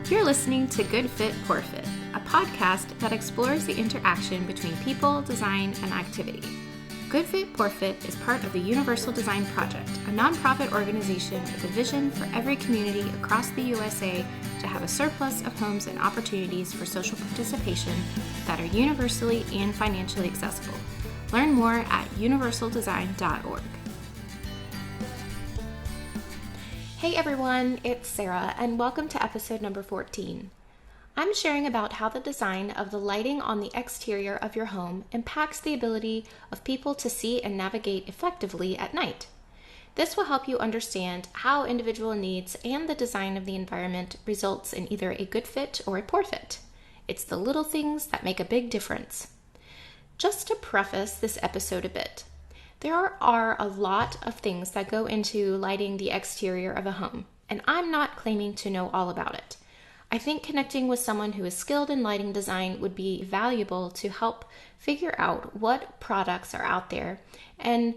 You're listening to Good Fit, Poor Fit, a podcast that explores the interaction between people, design, and activity. Good Fit, Poor Fit is part of the Universal Design Project, a nonprofit organization with a vision for every community across the USA to have a surplus of homes and opportunities for social participation that are universally and financially accessible. Learn more at universaldesign.org. Hey everyone, it's Sarah, and welcome to episode number 14. I'm sharing about how the design of the lighting on the exterior of your home impacts the ability of people to see and navigate effectively at night. This will help you understand how individual needs and the design of the environment results in either a good fit or a poor fit. It's the little things that make a big difference. Just to preface this episode a bit, there are a lot of things that go into lighting the exterior of a home, and I'm not claiming to know all about it. I think connecting with someone who is skilled in lighting design would be valuable to help figure out what products are out there and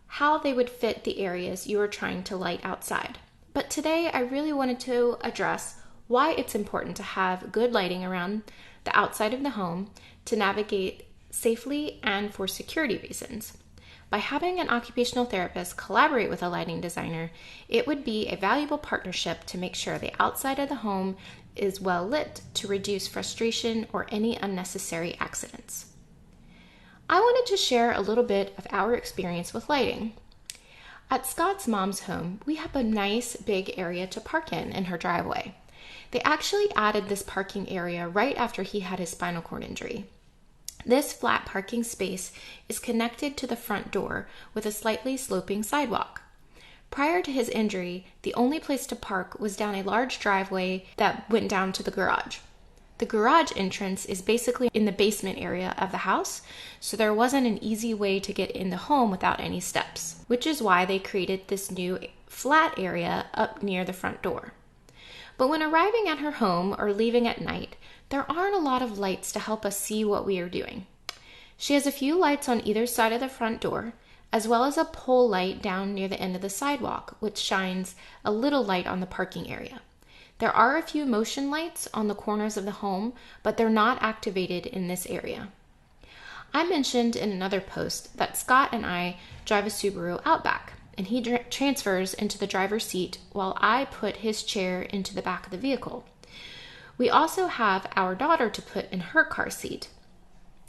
how they would fit the areas you are trying to light outside. But today I really wanted to address why it's important to have good lighting around the outside of the home to navigate safely and for security reasons. By having an occupational therapist collaborate with a lighting designer, it would be a valuable partnership to make sure the outside of the home is well lit to reduce frustration or any unnecessary accidents. I wanted to share a little bit of our experience with lighting. At Scott's mom's home, we have a nice big area to park in her driveway. They actually added this parking area right after he had his spinal cord injury. This flat parking space is connected to the front door with a slightly sloping sidewalk. Prior to his injury, the only place to park was down a large driveway that went down to the garage. The garage entrance is basically in the basement area of the house, so there wasn't an easy way to get in the home without any steps, which is why they created this new flat area up near the front door. But when arriving at her home or leaving at night, there aren't a lot of lights to help us see what we are doing. She has a few lights on either side of the front door, as well as a pole light down near the end of the sidewalk, which shines a little light on the parking area. There are a few motion lights on the corners of the home, but they're not activated in this area. I mentioned in another post that Scott and I drive a Subaru Outback, and he transfers into the driver's seat while I put his chair into the back of the vehicle. We also have our daughter to put in her car seat.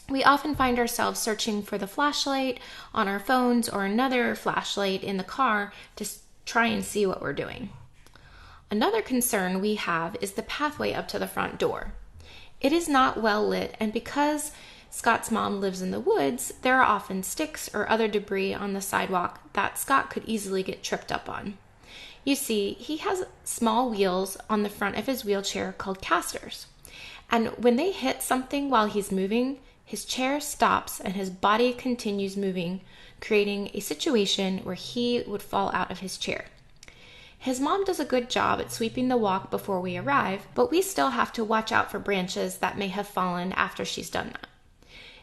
We often find ourselves searching for the flashlight on our phones or another flashlight in the car to try and see what we're doing. Another concern we have is the pathway up to the front door. It is not well lit, and because Scott's mom lives in the woods, there are often sticks or other debris on the sidewalk that Scott could easily get tripped up on. You see, he has small wheels on the front of his wheelchair called casters. And when they hit something while he's moving, his chair stops and his body continues moving, creating a situation where he would fall out of his chair. His mom does a good job at sweeping the walk before we arrive, but we still have to watch out for branches that may have fallen after she's done that.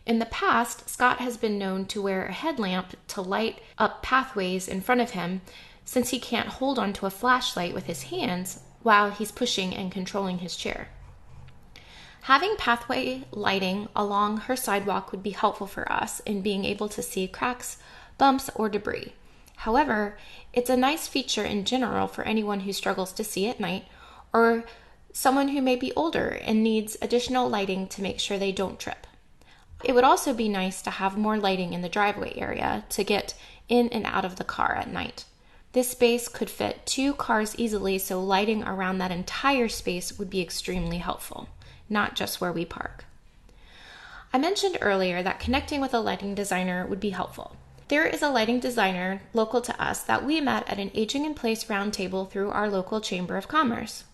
In the past, Scott has been known to wear a headlamp to light up pathways in front of him, since he can't hold onto a flashlight with his hands while he's pushing and controlling his chair. Having pathway lighting along her sidewalk would be helpful for us in being able to see cracks, bumps, or debris. However, it's a nice feature in general for anyone who struggles to see at night or someone who may be older and needs additional lighting to make sure they don't trip. It would also be nice to have more lighting in the driveway area to get in and out of the car at night. This space could fit 2 cars easily, so lighting around that entire space would be extremely helpful, not just where we park. I mentioned earlier that connecting with a lighting designer would be helpful. There is a lighting designer local to us that we met at an Aging in Place roundtable through our local Chamber of Commerce.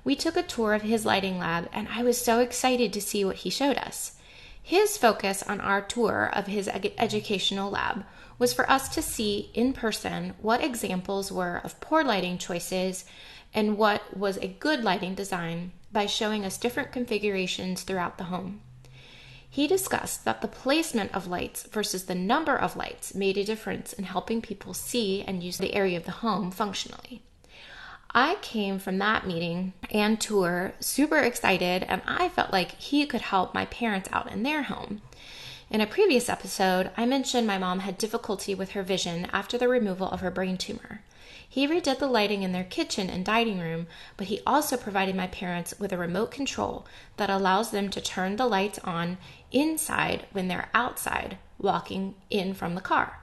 We took a tour of his lighting lab, and I was so excited to see what he showed us. His focus on our tour of his educational lab was for us to see in person what examples were of poor lighting choices and what was a good lighting design by showing us different configurations throughout the home. He discussed that the placement of lights versus the number of lights made a difference in helping people see and use the area of the home functionally. I came from that meeting and tour super excited, and I felt like he could help my parents out in their home. In a previous episode, I mentioned my mom had difficulty with her vision after the removal of her brain tumor. He redid the lighting in their kitchen and dining room, but he also provided my parents with a remote control that allows them to turn the lights on inside when they're outside walking in from the car.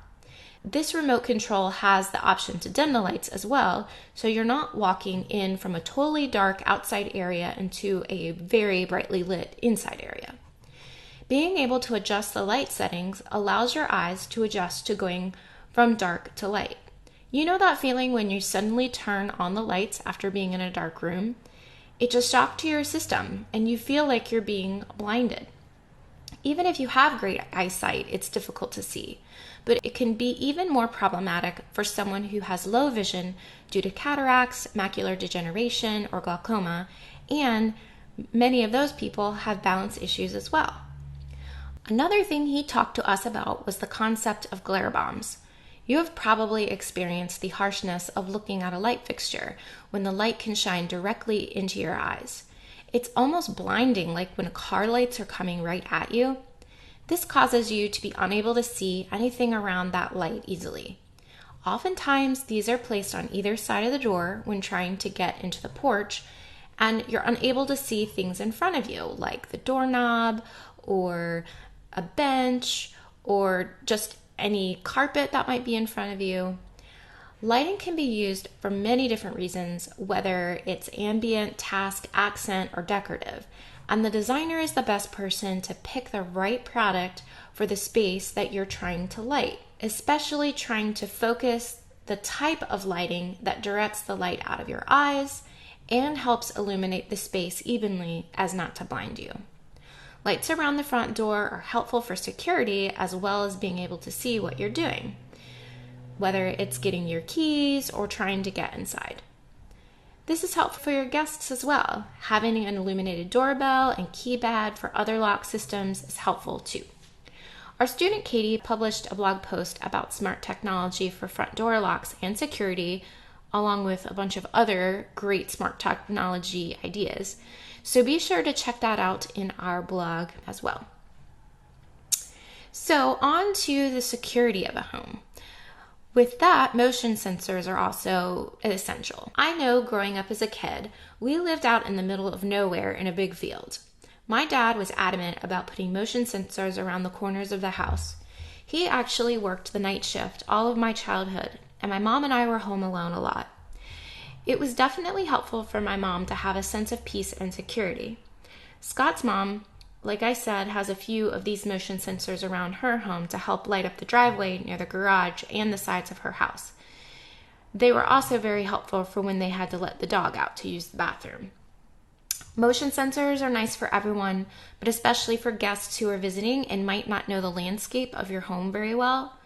This remote control has the option to dim the lights as well, so you're not walking in from a totally dark outside area into a very brightly lit inside area. Being able to adjust the light settings allows your eyes to adjust to going from dark to light. You know that feeling when you suddenly turn on the lights after being in a dark room? It's a shock to your system, and you feel like you're being blinded. Even if you have great eyesight, it's difficult to see, but it can be even more problematic for someone who has low vision due to cataracts, macular degeneration, or glaucoma, and many of those people have balance issues as well. Another thing he talked to us about was the concept of glare bombs. You have probably experienced the harshness of looking at a light fixture when the light can shine directly into your eyes. It's almost blinding, like when car lights are coming right at you. This causes you to be unable to see anything around that light easily. Oftentimes, these are placed on either side of the door when trying to get into the porch, and you're unable to see things in front of you, like the doorknob or a bench or just any carpet that might be in front of you. Lighting can be used for many different reasons, whether it's ambient, task, accent, or decorative, and the designer is the best person to pick the right product for the space that you're trying to light, especially trying to focus the type of lighting that directs the light out of your eyes and helps illuminate the space evenly as not to blind you. Lights around the front door are helpful for security as well as being able to see what you're doing, whether it's getting your keys or trying to get inside. This is helpful for your guests as well. Having an illuminated doorbell and keypad for other lock systems is helpful too. Our student Katie published a blog post about smart technology for front door locks and security, along with a bunch of other great smart technology ideas. So be sure to check that out in our blog as well. So on to the security of a home. With that, motion sensors are also essential. I know growing up as a kid, we lived out in the middle of nowhere in a big field. My dad was adamant about putting motion sensors around the corners of the house. He actually worked the night shift all of my childhood, and my mom and I were home alone a lot. It was definitely helpful for my mom to have a sense of peace and security. Scott's mom, like I said, has a few of these motion sensors around her home to help light up the driveway near the garage and the sides of her house. They were also very helpful for when they had to let the dog out to use the bathroom. Motion sensors are nice for everyone, but especially for guests who are visiting and might not know the landscape of your home very well.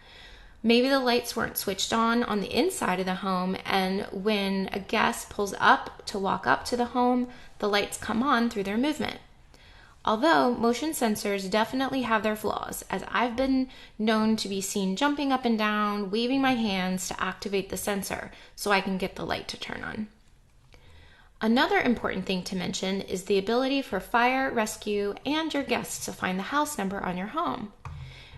Maybe the lights weren't switched on the inside of the home, and when a guest pulls up to walk up to the home, the lights come on through their movement. Although motion sensors definitely have their flaws, as I've been known to be seen jumping up and down, waving my hands to activate the sensor so I can get the light to turn on. Another important thing to mention is the ability for fire, rescue, and your guests to find the house number on your home.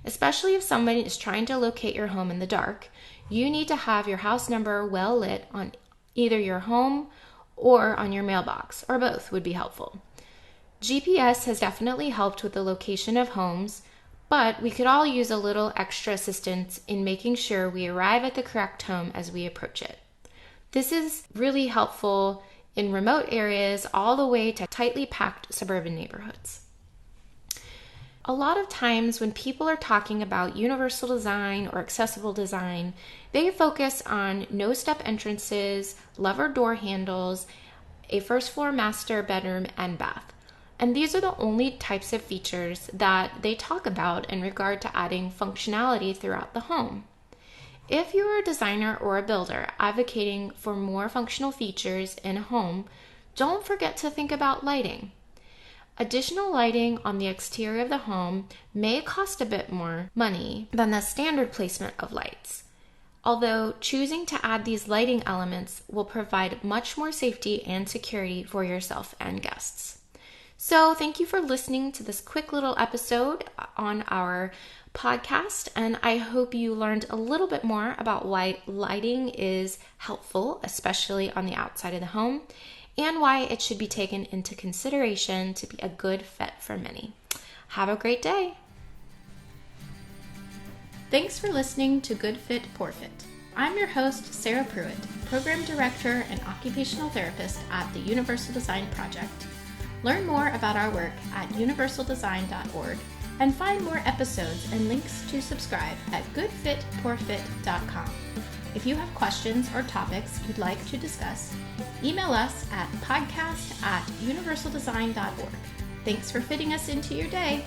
Especially if somebody is trying to locate your home in the dark, you need to have your house number well lit on either your home or on your mailbox, or both would be helpful. GPS has definitely helped with the location of homes, but we could all use a little extra assistance in making sure we arrive at the correct home as we approach it. This is really helpful in remote areas all the way to tightly packed suburban neighborhoods. A lot of times when people are talking about universal design or accessible design, they focus on no-step entrances, lever door handles, a first floor master bedroom, and bath. And these are the only types of features that they talk about in regard to adding functionality throughout the home. If you're a designer or a builder advocating for more functional features in a home, don't forget to think about lighting. Additional lighting on the exterior of the home may cost a bit more money than the standard placement of lights. although choosing to add these lighting elements will provide much more safety and security for yourself and guests. So thank you for listening to this quick little episode on our podcast, and I hope you learned a little bit more about why lighting is helpful, especially on the outside of the home, and why it should be taken into consideration to be a good fit for many. Have a great day. Thanks for listening to Good Fit, Poor Fit. I'm your host, Sarah Pruitt, Program Director and Occupational Therapist at the Universal Design Project. Learn more about our work at universaldesign.org and find more episodes and links to subscribe at goodfitpoorfit.com. If you have questions or topics you'd like to discuss, email us at podcast@universaldesign.org. Thanks for fitting us into your day.